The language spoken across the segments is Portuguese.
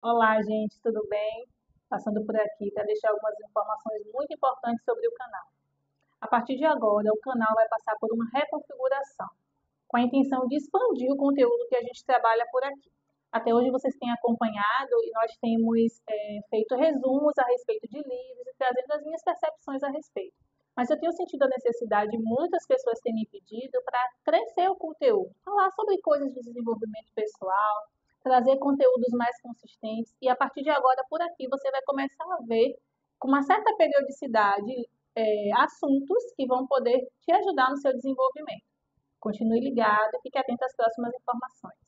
Olá, gente, tudo bem? Passando por aqui para deixar algumas informações muito importantes sobre o canal. A partir de agora, o canal vai passar por uma reconfiguração, com a intenção de expandir o conteúdo que a gente trabalha por aqui. Até hoje vocês têm acompanhado e nós temos feito resumos a respeito de livros e trazendo as minhas percepções a respeito. Mas eu tenho sentido a necessidade, muitas pessoas têm me pedido para crescer o conteúdo, falar sobre coisas de desenvolvimento pessoal, trazer conteúdos mais consistentes e a partir de agora por aqui você vai começar a ver com uma certa periodicidade assuntos que vão poder te ajudar no seu desenvolvimento. Continue ligado e fique atento às próximas informações.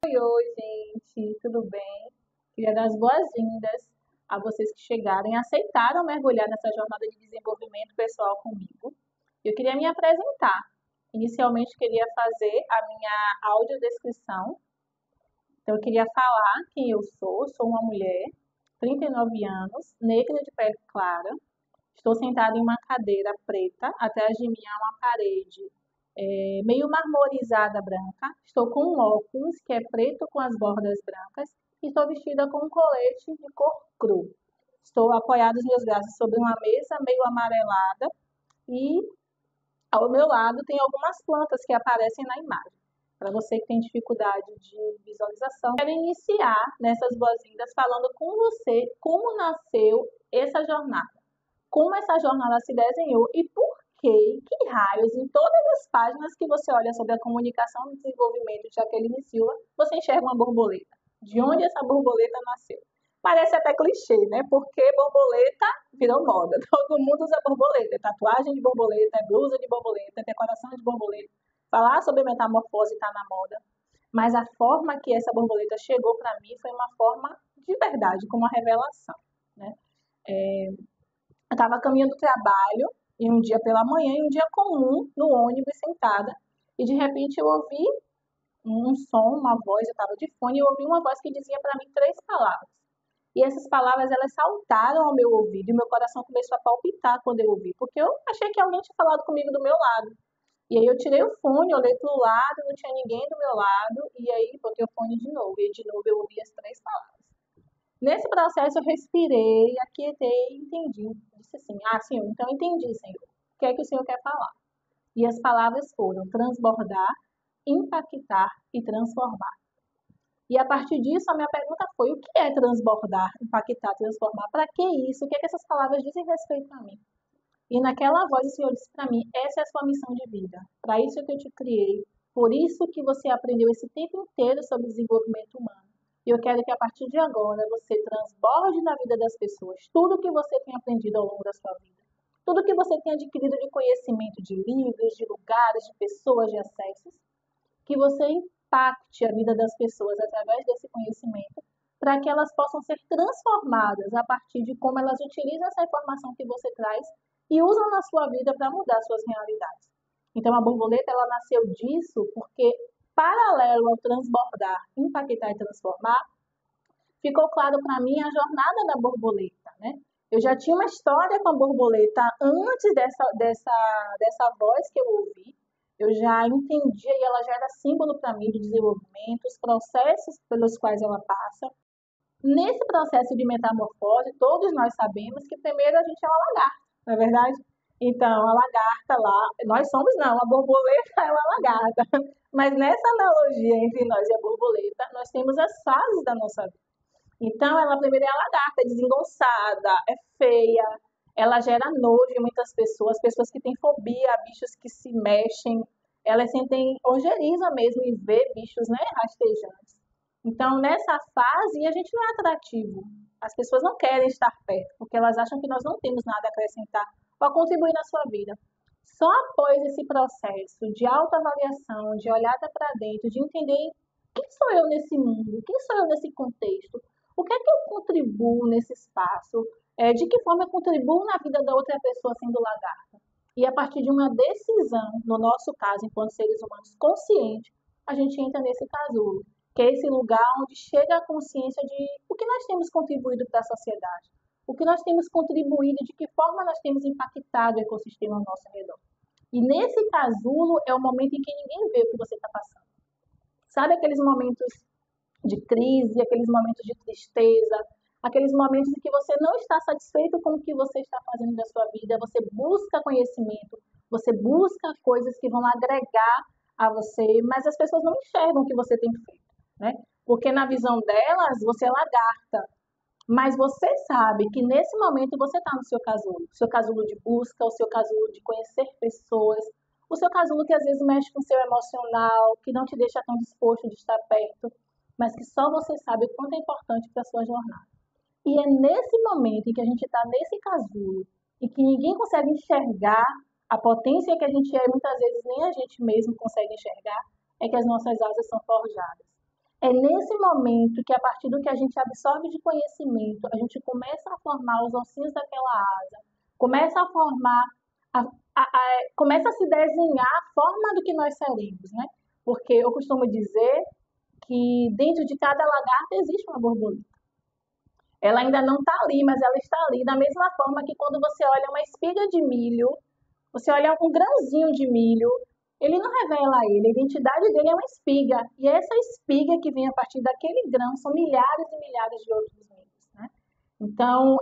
Oi, gente, tudo bem? Queria dar as boas-vindas a vocês que chegaram e aceitaram mergulhar nessa jornada de desenvolvimento pessoal comigo. Eu queria me apresentar. Inicialmente, queria fazer a minha audiodescrição. Então, eu queria falar quem eu sou. Sou uma mulher, 39 anos, negra de pele clara. Estou sentada em uma cadeira preta. Atrás de mim há uma parede meio marmorizada branca. Estou com um óculos que é preto com as bordas brancas. E estou vestida com um colete de cor cru. Estou apoiada os meus braços sobre uma mesa meio amarelada. E ao meu lado tem algumas plantas que aparecem na imagem. Para você que tem dificuldade de visualização, quero iniciar nessas boas-vindas falando com você como nasceu essa jornada. Como essa jornada se desenhou e por que raios, em todas as páginas que você olha sobre a comunicação e desenvolvimento de Jaqueline Silva, você enxerga uma borboleta. De onde essa borboleta nasceu? Parece até clichê, né? Porque borboleta virou moda. Todo mundo usa borboleta. Tatuagem de borboleta, blusa de borboleta, decoração de borboleta. Falar sobre metamorfose está na moda. Mas a forma que essa borboleta chegou para mim foi uma forma de verdade, como uma revelação, né? Eu estava caminhando do trabalho, e um dia pela manhã, e um dia comum, no ônibus, sentada, e de repente eu ouvi um som, uma voz, eu estava de fone, e eu ouvi uma voz que dizia para mim 3 palavras. E essas palavras, elas saltaram ao meu ouvido, e meu coração começou a palpitar quando eu ouvi, porque eu achei que alguém tinha falado comigo do meu lado. E aí eu tirei o fone, olhei para o lado, não tinha ninguém do meu lado, e aí botei o fone de novo, e de novo eu ouvi as 3 palavras. Nesse processo eu respirei, aquietei e entendi. Disse assim, Senhor, então eu entendi, Senhor. O que é que o Senhor quer falar? E as palavras foram transbordar, impactar e transformar. E a partir disso, a minha pergunta foi, o que é transbordar, impactar, transformar? Para que isso? O que é que essas palavras dizem respeito a mim? E naquela voz o Senhor disse para mim, essa é a sua missão de vida. Para isso que eu te criei. Por isso que você aprendeu esse tempo inteiro sobre desenvolvimento humano. E eu quero que a partir de agora você transborde na vida das pessoas tudo que você tem aprendido ao longo da sua vida. Tudo que você tem adquirido de conhecimento de livros, de lugares, de pessoas, de acessos. Que você impacte a vida das pessoas através desse conhecimento para que elas possam ser transformadas a partir de como elas utilizam essa informação que você traz e usam na sua vida para mudar suas realidades. Então, a borboleta, ela nasceu disso porque, paralelo ao transbordar, impactar e transformar, ficou claro para mim a jornada da borboleta, né? Eu já tinha uma história com a borboleta antes dessa voz que eu ouvi. Eu já entendia e ela já era símbolo para mim do desenvolvimento, os processos pelos quais ela passa. Nesse processo de metamorfose, todos nós sabemos que primeiro a gente é uma lagarta, não é verdade? Então, a lagarta lá, nós somos não, a borboleta é uma lagarta. Mas nessa analogia entre nós e a borboleta, nós temos as fases da nossa vida. Então, ela primeiro é a lagarta, é desengonçada, é feia, ela gera nojo em muitas pessoas que têm fobia a bichos que se mexem, elas sentem ojeriza mesmo em ver bichos, né, rastejantes. Então, nessa fase, a gente não é atrativo. As pessoas não querem estar perto, porque elas acham que nós não temos nada a acrescentar ou a contribuir na sua vida. Só após esse processo de autoavaliação, de olhada para dentro, de entender quem sou eu nesse mundo, quem sou eu nesse contexto, o que é que eu contribuo nesse espaço, de que forma eu contribuo na vida da outra pessoa sendo lagarta. E a partir de uma decisão, no nosso caso, enquanto seres humanos conscientes, a gente entra nesse casulo, que é esse lugar onde chega a consciência de o que nós temos contribuído para a sociedade, o que nós temos contribuído, de que forma nós temos impactado o ecossistema ao nosso redor. E nesse casulo é o momento em que ninguém vê o que você está passando. Sabe aqueles momentos de crise, aqueles momentos de tristeza, aqueles momentos em que você não está satisfeito com o que você está fazendo da sua vida, você busca conhecimento, você busca coisas que vão agregar a você, mas as pessoas não enxergam o que você tem feito, né? Porque na visão delas, você é lagarta, mas você sabe que nesse momento você está no seu casulo de busca, o seu casulo de conhecer pessoas, o seu casulo que às vezes mexe com o seu emocional, que não te deixa tão disposto de estar perto, mas que só você sabe o quanto é importante para a sua jornada. E é nesse momento em que a gente está nesse casulo e que ninguém consegue enxergar a potência que a gente é, muitas vezes nem a gente mesmo consegue enxergar, é que as nossas asas são forjadas. É nesse momento que, a partir do que a gente absorve de conhecimento, a gente começa a formar os ossinhos daquela asa, começa a formar, começa a se desenhar a forma do que nós seremos, né? Porque eu costumo dizer que dentro de cada lagarta existe uma borboleta. Ela ainda não está ali, mas ela está ali, da mesma forma que quando você olha uma espiga de milho, você olha um grãozinho de milho, ele não revela ele, a identidade dele é uma espiga. E essa espiga que vem a partir daquele grão são milhares e milhares de outros milhos, né? Então,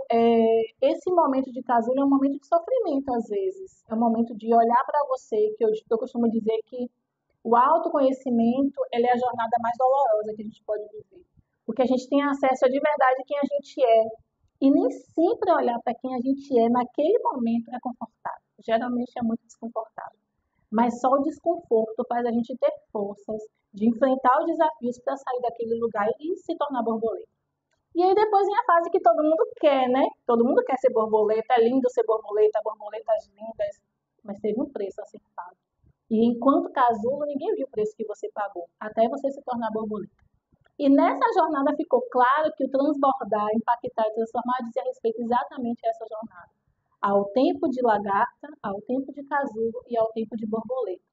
esse momento de casulo é um momento de sofrimento, às vezes. É um momento de olhar para você, que eu costumo dizer que o autoconhecimento ele é a jornada mais dolorosa que a gente pode viver. Porque a gente tem acesso a de verdade a quem a gente é. E nem sempre olhar para quem a gente é naquele momento é confortável. Geralmente é muito desconfortável. Mas só o desconforto faz a gente ter forças de enfrentar os desafios para sair daquele lugar e se tornar borboleta. E aí depois vem a fase que todo mundo quer, né? Todo mundo quer ser borboleta, é lindo ser borboleta, borboletas lindas, mas teve um preço a ser pago. E enquanto casulo, ninguém viu o preço que você pagou, até você se tornar borboleta. E nessa jornada ficou claro que o transbordar, impactar e transformar dizia respeito exatamente a essa jornada. Ao tempo de lagarta, ao tempo de casulo e ao tempo de borboleta.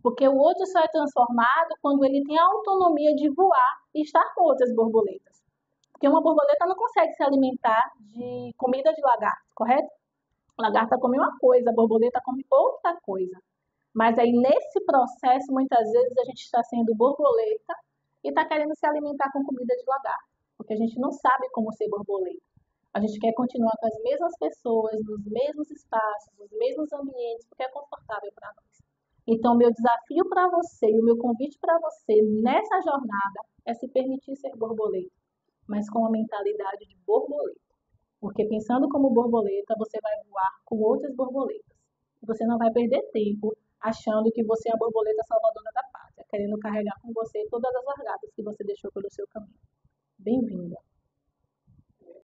Porque o outro só é transformado quando ele tem a autonomia de voar e estar com outras borboletas. Porque uma borboleta não consegue se alimentar de comida de lagarto, correto? A lagarta come uma coisa, a borboleta come outra coisa. Mas aí nesse processo, muitas vezes a gente está sendo borboleta e está querendo se alimentar com comida de lagarto, porque a gente não sabe como ser borboleta. A gente quer continuar com as mesmas pessoas, nos mesmos espaços, nos mesmos ambientes, porque é confortável para nós. Então, meu desafio para você e o meu convite para você nessa jornada é se permitir ser borboleta, mas com a mentalidade de borboleta. Porque pensando como borboleta, você vai voar com outras borboletas. Você não vai perder tempo achando que você é a borboleta salvadora da pátria, querendo carregar com você todas as largatas que você deixou pelo seu caminho. Bem-vinda!